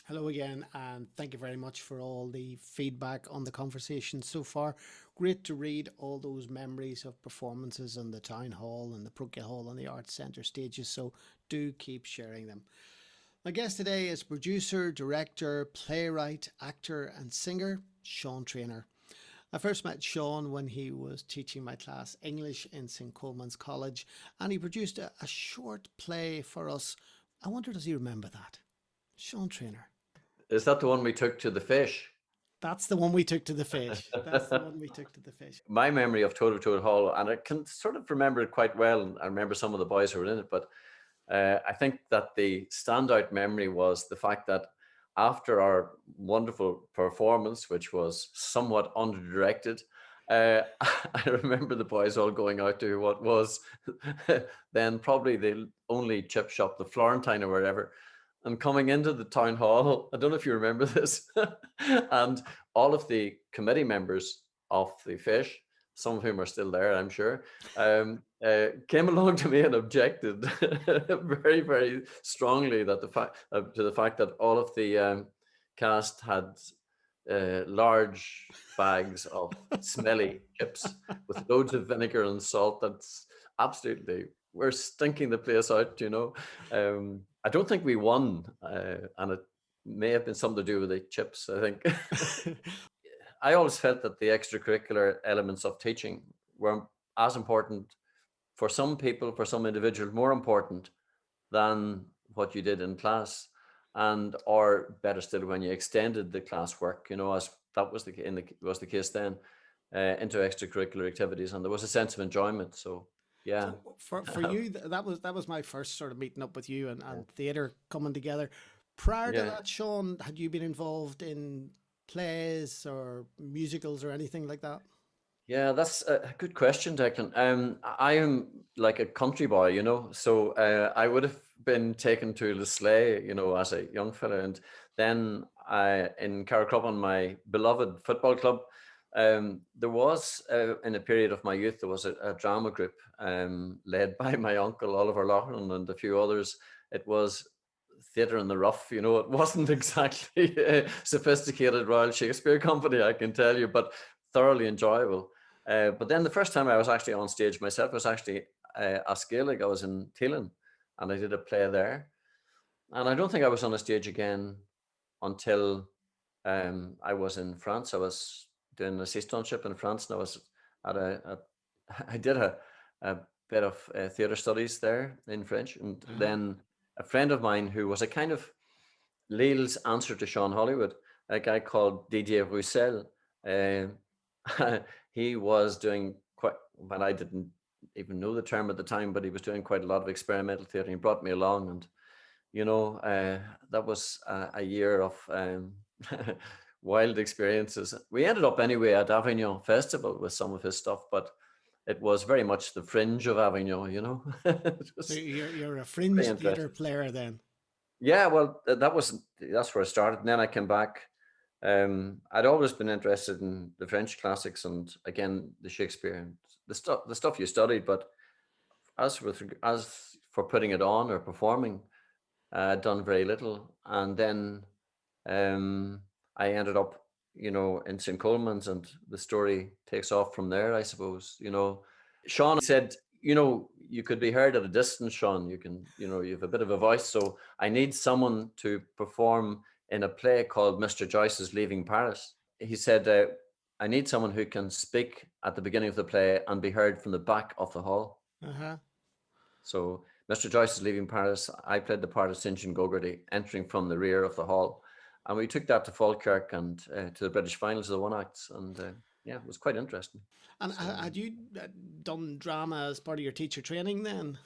Hello again, and thank you very much for all the feedback on the conversation so far. Great to read all those memories of performances in the town hall and the Procure Hall and the Arts Centre stages, so do keep sharing them. My guest today is producer, director, playwright, actor, and singer Sean Treanor. I first met Sean when he was teaching my class English in St. Coleman's College, and he produced a short play for us. I wonder, does he remember that? Sean Treanor. Is that the one we took to the fish? That's the one we took to the fish. That's the one we took to the fish. My memory of Toad of Toad Hall, and I can sort of remember it quite well, and I remember some of the boys who were in it, but I think that the standout memory was the fact that after our wonderful performance, which was somewhat under-directed, I remember the boys all going out to what was then probably the only chip shop, the Florentine or wherever, and coming into the town hall. I don't know if you remember this, and all of the committee members of the fish, some of whom are still there, I'm sure, came along to me and objected very, very strongly that to the fact that all of the cast had large bags of smelly chips with loads of vinegar and salt. That's absolutely, we're stinking the place out. I don't think we won, and it may have been something to do with the chips, I think. I always felt that the extracurricular elements of teaching were as important for some people, for some individuals, more important than what you did in class, and or better still, when you extended the classwork, as that was was the case then, into extracurricular activities, and there was a sense of enjoyment. So, yeah. So for you, that was my first sort of meeting up with you and theatre coming together. Prior to Yeah. that, Sean, had you been involved in plays or musicals or anything like that? Yeah, that's a good question, Declan. I am like a country boy, so I would have been taken to the sleigh, as a young fella. And then in Carricrubban, my beloved football club, there was, in a period of my youth, there was a drama group led by my uncle, Oliver Loughlin, and a few others. It was theatre in the rough, it wasn't exactly a sophisticated Royal Shakespeare Company, I can tell you, but thoroughly enjoyable. But then the first time I was actually on stage myself was actually a Gaelic. I was in Teelan and I did a play there. And I don't think I was on a stage again until I was in France. I was doing a assistantship in France, and I was at I did a bit of theatre studies there in French. And Uh-huh. then a friend of mine who was a kind of Lille's answer to Sean Hollywood, a guy called Didier Roussel. He was doing quite, but I didn't even know the term at the time, but he was doing quite a lot of experimental theatre. He brought me along, and that was a year of wild experiences. We ended up anyway at Avignon Festival with some of his stuff, but it was very much the fringe of Avignon. It So was you're a very fringe theatre interesting. player then. Yeah, well, that's where I started. And then I came back. I'd always been interested in the French classics and again the Shakespeare and the stuff you studied. But as for putting it on or performing, I'd done very little. And then um, I ended up, in St. Coleman's, and the story takes off from there, I suppose. Sean said, you could be heard at a distance, Sean. You have a bit of a voice. So I need someone to perform in a play called Mr. Joyce's Leaving Paris. He said, I need someone who can speak at the beginning of the play and be heard from the back of the hall. Uh-huh. So Mr. Joyce is leaving Paris. I played the part of St. John Gogarty, entering from the rear of the hall. And we took that to Falkirk and to the British finals of the one acts. And yeah, it was quite interesting. And So had you done drama as part of your teacher training then?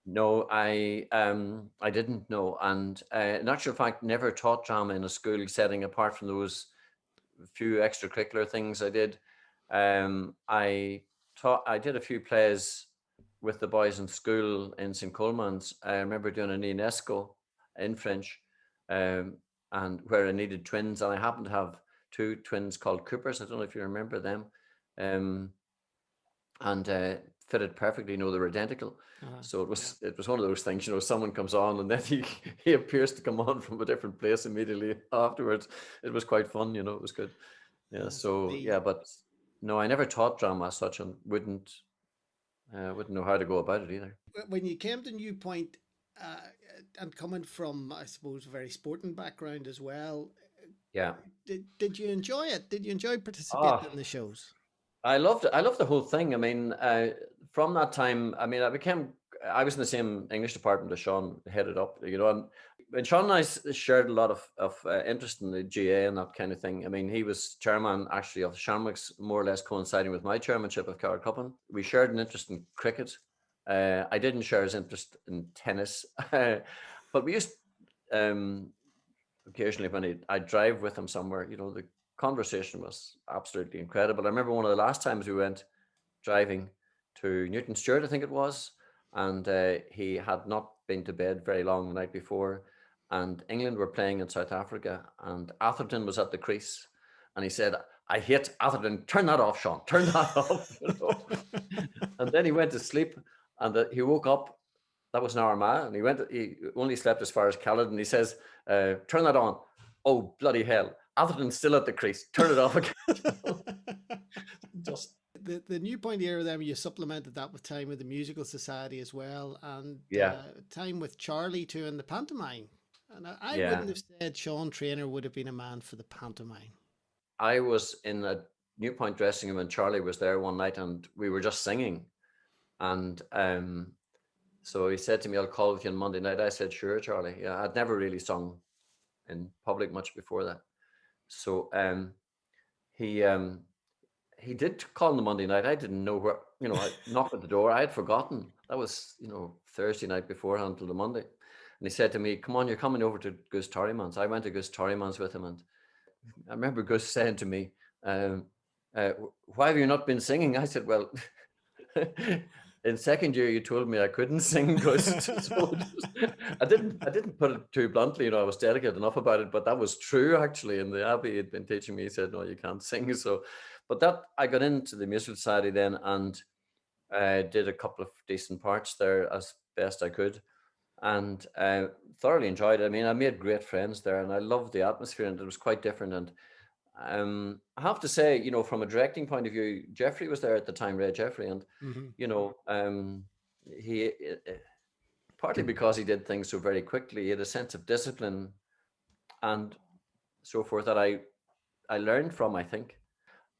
no, I didn't know. And in actual fact, never taught drama in a school setting apart from those few extracurricular things I did. I did a few plays with the boys in school in St. Coleman's. I remember doing an UNESCO in French, um, and where I needed twins, and I happened to have two twins called Coopers. I don't know if you remember them. Um, and fitted perfectly. You know, they were identical. So Yeah. it was one of those things. You know, someone comes on and then he appears to come on from a different place immediately afterwards. It was quite fun. You know, it was good. Yeah. Yes. So yeah, but no, I never taught drama as such, and wouldn't know how to go about it either. When you came to Newpoint, uh, and coming from, I suppose, a very sporting background as well, Yeah. did you enjoy it? Did you enjoy participating in Ah, the shows? I loved it. I loved the whole thing. I mean, from that time, I mean, I was in the same English department as Sean headed up, you know, and Sean and I shared a lot of interest in the GA and that kind of thing. I mean, he was chairman actually of Shamrocks, more or less coinciding with my chairmanship of Carrickcoppin. We shared an interest in cricket. I didn't share his interest in tennis, but we used, um, occasionally when I'd drive with him somewhere, you know, the conversation was absolutely incredible. I remember one of the last times we went driving to Newton Stewart, I think it was, and he had not been to bed very long the night before, and England were playing in South Africa, and Atherton was at the crease, and he said, "I hate Atherton. Turn that off, Sean. Turn that off." You know? And then he went to sleep, and he woke up. That was an Armagh, and he only slept as far as Khaled, and he says, "Turn that on." Oh, bloody hell. Atherton's still at the crease. Turn it off again. Just, The New Point era, then you supplemented that with time with the Musical Society as well, and yeah, time with Charlie too in the pantomime. And I yeah. wouldn't have said Sean Treanor would have been a man for the pantomime. I was in a Newpoint dressing room and Charlie was there one night and we were just singing. And so he said to me, "I'll call with you on Monday night." I said, "Sure, Charlie." Yeah, I'd never really sung in public much before that. So he he did call on the Monday night. I didn't know where, you know, I knocked at the door. I had forgotten. That was, you know, Thursday night beforehand until the Monday. And he said to me, "Come on, you're coming over to Gus Torryman's." I went to Gus Torryman's with him, and I remember Gus saying to me, um, "Why have you not been singing?" I said, "Well, in second year you told me I couldn't sing, Gus." So I didn't put it too bluntly. You know, I was delicate enough about it, but that was true actually. And the abbey had been teaching me. He said, "No, you can't sing." So, but that I got into the musical society then, and did a couple of decent parts there as best I could, and thoroughly enjoyed it. I mean, I made great friends there, and I loved the atmosphere, and it was quite different. And I have to say, you know, from a directing point of view, Jeffrey was there at the time, Ray Jeffrey, and Hmm. you know, he partly because he did things so very quickly, he had a sense of discipline and so forth that I learned from, I think.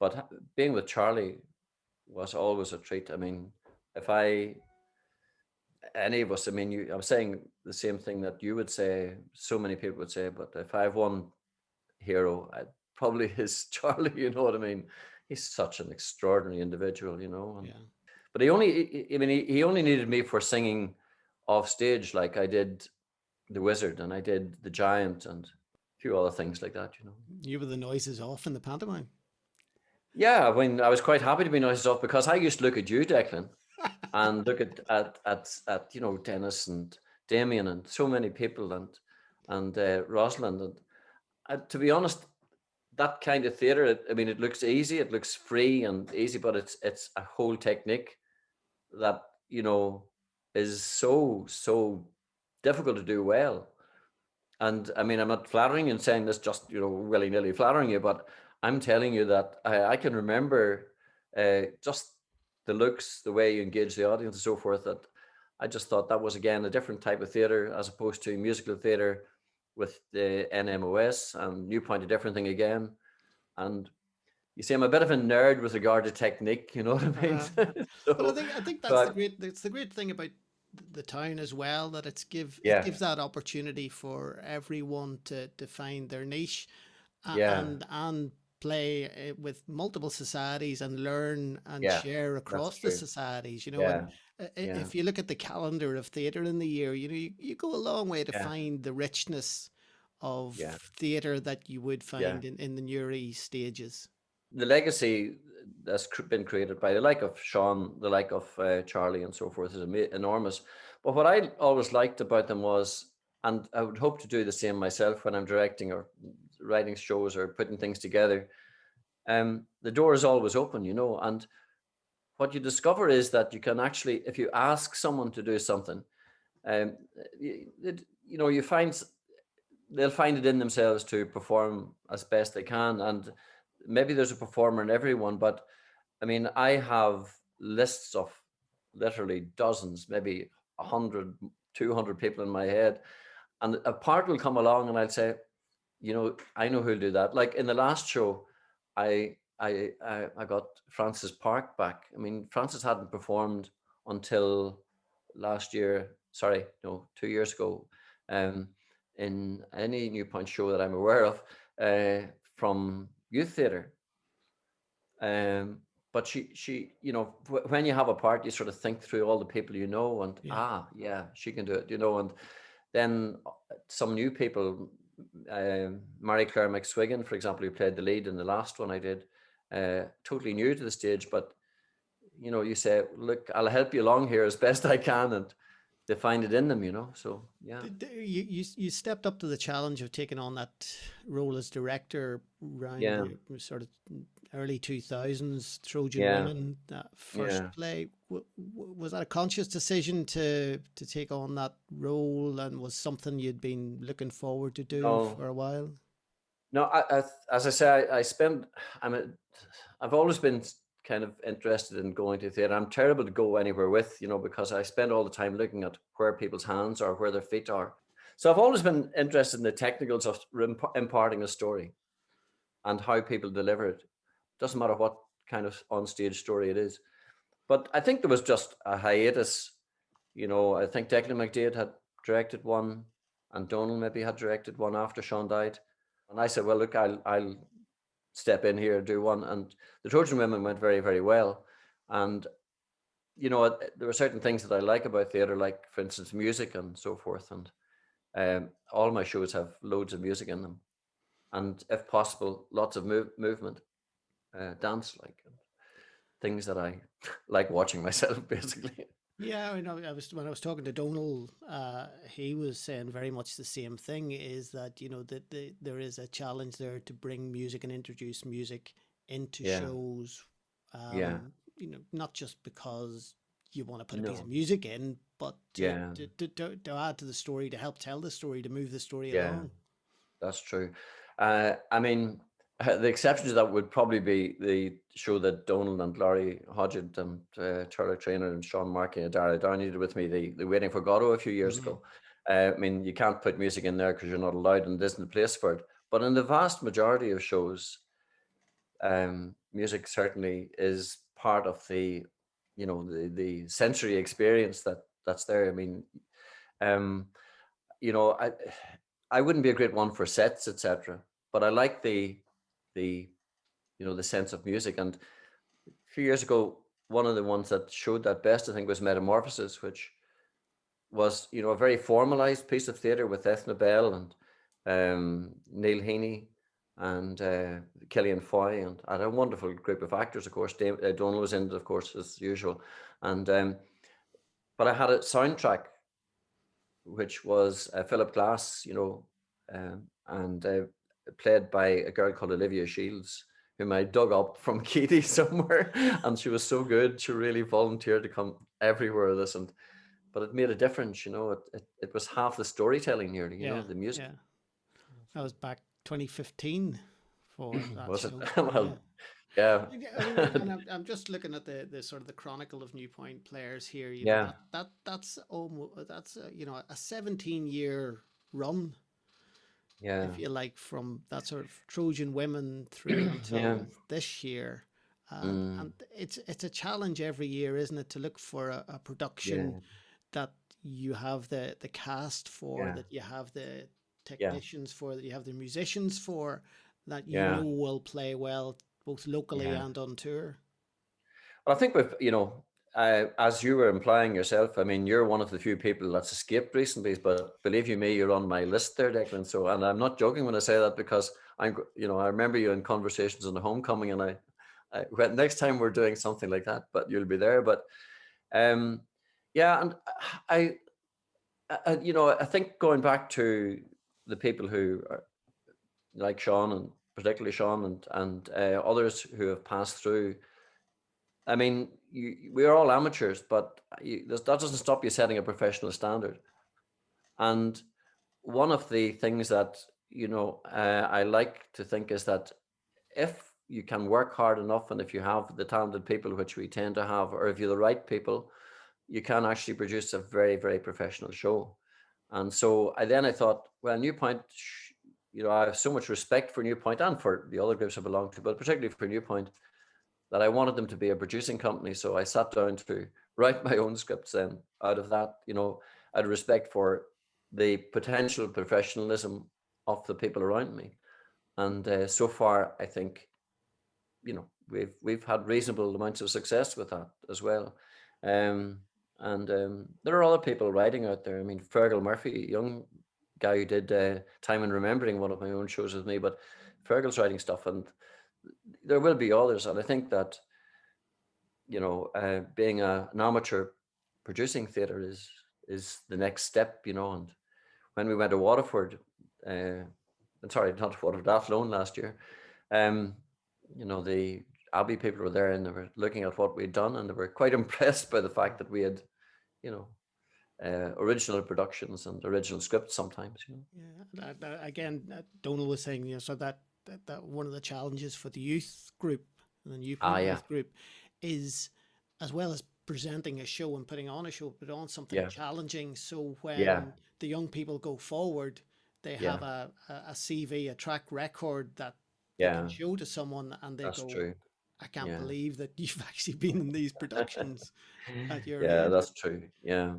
But being with Charlie was always a treat. I mean, if I any of us, I mean, I'm saying the same thing that you would say, so many people would say, but if I have one hero, probably is Charlie. You know what I mean? He's such an extraordinary individual, you know. And Yeah. but I mean, he only needed me for singing off stage, like I did the Wizard and I did the Giant and a few other things like that, you know. You were the noises off in the pantomime. Yeah, I mean, I was quite happy to be nice off because I used to look at you, Declan, and look at you know Dennis and Damien and so many people and Rosalind and to be honest, that kind of theater, I mean, it looks easy, it looks free and easy, but it's a whole technique that you know is so difficult to do well. And I mean, I'm not flattering and saying this just you know willy nilly flattering you, but I'm telling you that I can remember just the looks, the way you engage the audience, and so forth. That I just thought that was again a different type of theater as opposed to musical theater with the NMOS and Newpoint, a different thing again. And you see, I'm a bit of a nerd with regard to technique. You know what I mean? Uh-huh. Well, So, I think but that's the great thing about the town as well, that it yeah, gives that opportunity for everyone to find their niche, yeah, and play with multiple societies and learn and yeah, share that's across the true. societies, you know. And Yeah, yeah, if you look at the calendar of theatre in the year, you know, you go a long way to yeah, find the richness of yeah, theatre that you would yeah. find in the Newry stages. The legacy that's been created by the like of Sean, the like of Charlie, and so forth is enormous. But what I always liked about them was, and I would hope to do the same myself when I'm directing or writing shows or putting things together. The door is always open, you know, and what you discover is that you can actually, if you ask someone to do something, um, you find they'll find it in themselves to perform as best they can. And maybe there's a performer in everyone, but I mean, I have lists of literally dozens, maybe 100, 200 people in my head. And a part will come along and I'll say, I know who'll do that. Like in the last show, I got Francis Park back. I mean, Francis hadn't performed until last year. Sorry, no, 2 years ago, um, in any Newpoint show that I'm aware of, from youth theatre. Um, but when you have a part, you sort of think through all the people and Yeah. yeah, she can do it. And then some new people, Mary Claire McSwiggan, for example, who played the lead in the last one I did, totally new to the stage, but you say, look, I'll help you along here as best I can, and they find it in them. So yeah, You stepped up to the challenge of taking on that role as director around yeah, the sort of early 2000s, Trojan yeah, Women, that first yeah. play. Was that a conscious decision to take on that role, and was something you'd been looking forward to do No, for a while? no. As I say, I spend. I've always been kind of interested in going to theatre. I'm terrible to go anywhere with, because I spend all the time looking at where people's hands are, where their feet are. So I've always been interested in the technicals of imparting a story and how people deliver it. Doesn't matter what kind of on-stage story it is. But I think there was just a hiatus. I think Declan McDaid had directed one, and Donald maybe had directed one after Sean died. And I said, well, look, I'll step in here and do one. And the Trojan Women went very, very well. And there were certain things that I like about theatre, like, for instance, music and so forth. And all my shows have loads of music in them, and if possible, lots of movement, dance, like, and things that I like watching myself, basically. Yeah, I know. I was when I was talking to Donal, he was saying very much the same thing. Is that that there is a challenge there to bring music and introduce music into Yeah, shows. yeah, Not just because you want to put a piece of no, music in, but yeah, to add to the story, to help tell the story, to move the story yeah. along. That's true. I mean, the exception to that would probably be the show that Donald and Laurie Hodgett and Turlock Trainer and Sean Markey and Dara Downey did with me, the Waiting for Godot a few years Hmm. ago. I mean, you can't put music in there because you're not allowed and it isn't the place for it. But in the vast majority of shows, music certainly is part of the sensory experience that's there. I mean, um, you know, I I wouldn't be a great one for sets, etc. But I like the the sense of music. And a few years ago, one of the ones that showed that best, I think, was Metamorphosis, which was a very formalized piece of theatre with Ethna Bell and Neil Heaney and Killian Foy and a wonderful group of actors. Of course, Donal was in it, of course, as usual. And but I had a soundtrack which was Philip Glass, and played by a girl called Olivia Shields, whom I dug up from Katie somewhere, and she was so good. She really volunteered to come everywhere with us, but it made a difference. It was half the storytelling nearly. Yeah, The music. yeah. That was back 2015 for that Was it? show. Yeah. Well, yeah, I mean, and I'm just looking at the sort of the chronicle of Newpoint Players here. yeah, That's almost that's a 17-year run, yeah, if you like, from that sort of Trojan Women through yeah, until this year. mm, And it's a challenge every year, isn't it, to look for a production yeah, that you have the cast for, yeah, that you have the yeah, technicians for, that you have the musicians for, that yeah, will play well both locally yeah. and on tour. Well, I think as you were implying yourself, I mean, you're one of the few people that's escaped recently, but believe you me, you're on my list there, Declan. So, and I'm not joking when I say that, because I remember you in conversations on the homecoming, and well, next time we're doing something like that, but you'll be there. But, um, yeah, and I, I think going back to the people who are like Sean, and particularly Sean and others who have passed through. I mean, we're all amateurs, but that doesn't stop you setting a professional standard. And one of the things that, I like to think is that if you can work hard enough, and if you have the talented people, which we tend to have, or if you're the right people, you can actually produce a very, very professional show. And so I thought, well, Newpoint, I have so much respect for Newpoint and for the other groups I belong to, but particularly for Newpoint, that I wanted them to be a producing company. So I sat down to write my own scripts then out of that, out of respect for the potential professionalism of the people around me. And so far, I think, we've had reasonable amounts of success with that as well. And there are other people writing out there. I mean, Fergal Murphy, young guy who did Time and Remembering, one of my own shows with me, but Fergal's writing stuff, and there will be others. And I think that, being an amateur producing theatre is the next step, and when we went to Waterford, sorry, not Waterford, Athlone last year, the Abbey people were there and they were looking at what we'd done, and they were quite impressed by the fact that we had, you know, original productions and original scripts sometimes. Yeah, again, Donal was saying, so that one of the challenges for the youth group, the Ah, Newpoint yeah, Youth Group, is, as well as presenting a show and putting on a show, put on something yeah, challenging. So yeah, when the young people go forward, they yeah, have a CV, a track record that they can yeah. show to someone, and they That's go, true. I can't Yeah, believe that you've actually been in these productions at your yeah, age. that's true. Yeah.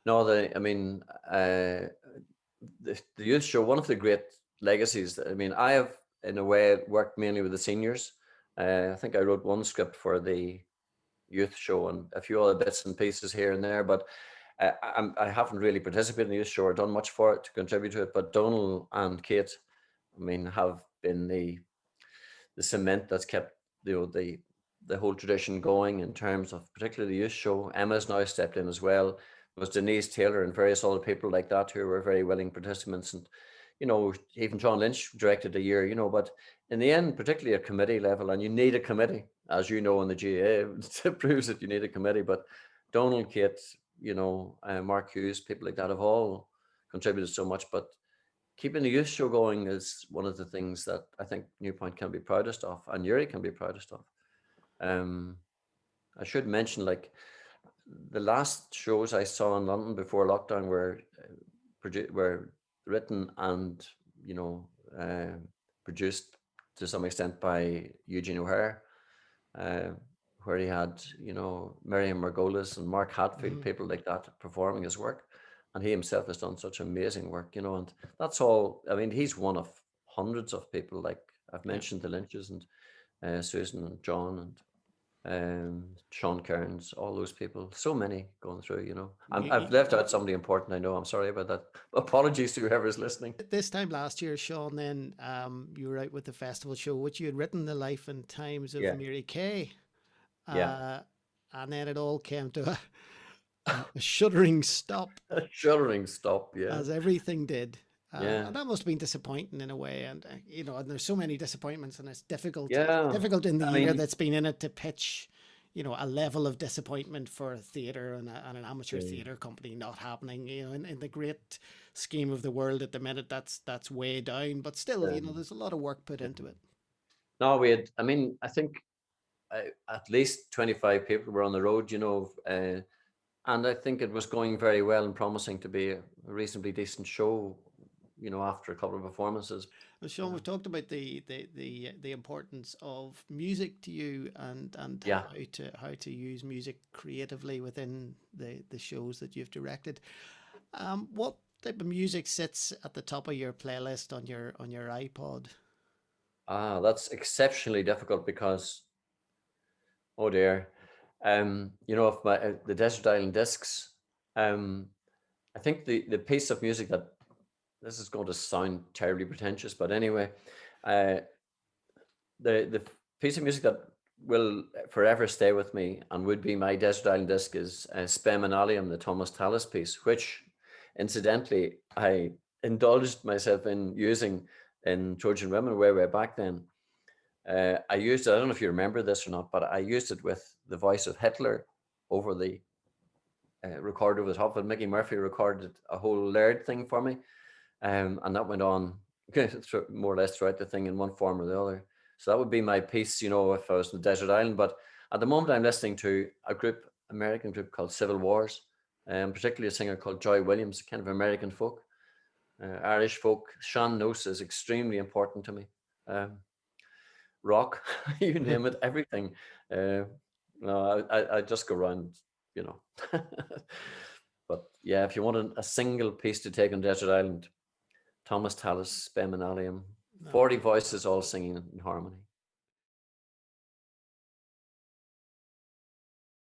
No, I mean, the youth show, one of the great legacies. I mean, I have, in a way, worked mainly with the seniors. I think I wrote one script for the youth show and a few other bits and pieces here and there, but I haven't really participated in the youth show or done much for it to contribute to it. But Donal and Kate, I mean, have been the cement that's kept the whole tradition going in terms of particularly the youth show. Emma's now stepped in as well. There was Denise Taylor and various other people like that who were very willing participants, and even John Lynch directed a year. But in the end, particularly at committee level, and you need a committee, as you know, in the GAA, it proves that you need a committee. But Donald, Kate, Mark Hughes, people like that have all contributed so much. But keeping the youth show going is one of the things that I think Newpoint can be proudest of, and Newry can be proudest of. Um, I should mention, like, the last shows I saw in London before lockdown were written and you know uh, produced to some extent by Eugene O'Hare, uh, where he had Miriam Margolis and Mark Hatfield, Mhm. people like that performing his work, and he himself has done such amazing work, and that's all. I mean, he's one of hundreds of people, like I've Yeah. mentioned, the Lynches and Susan and John and Sean Cairns, all those people, so many going through, I've left out somebody important. I know. I'm sorry about that. Apologies to whoever's listening. This time last year, Sean, then you were out with the festival show, which you had written, The Life and Times of Yeah, Mary Kay. yeah. Uh, and then it all came to a shuddering stop, A shuddering stop. Yeah, as everything did. yeah, And that must have been disappointing in a way. And, and there's so many disappointments, and it's yeah. difficult in the I year mean, that's been in it to pitch, a level of disappointment for a theatre and an amateur yeah, theatre company not happening. In the great scheme of the world at the minute, that's way down. But still, yeah. there's a lot of work put into it. No, we had. I mean, I think at least 25 people were on the road. And I think it was going very well and promising to be a reasonably decent show. After a couple of performances. Well, Sean, we've talked about the importance of music to you, and Yeah. how to use music creatively within the shows that you've directed. What type of music sits at the top of your playlist on your iPod? That's exceptionally difficult because, oh dear, if the Desert Island Discs, um, I think the piece of music that, this is going to sound terribly pretentious, but anyway, uh, the piece of music that will forever stay with me and would be my Desert Island Disc is Spem and Alium, the Thomas Tallis piece, which incidentally I indulged myself in using in Trojan Women way back then. I used it, I don't know if you remember this or not, but I used it with the voice of Hitler over the recorder over the top of it. Mickey Murphy recorded a whole layered thing for me. And that went on more or less throughout the thing in one form or the other. So that would be my piece, if I was in the desert island. But at the moment, I'm listening to a American group called Civil Wars, particularly a singer called Joy Williams, kind of American folk, Irish folk. Sean Noce is extremely important to me. Rock, you name it, everything. No, I just go around, you know. But yeah, if you want a single piece to take on Desert Island, Thomas Tallis, Ben Manalium, 40 voices all singing in harmony.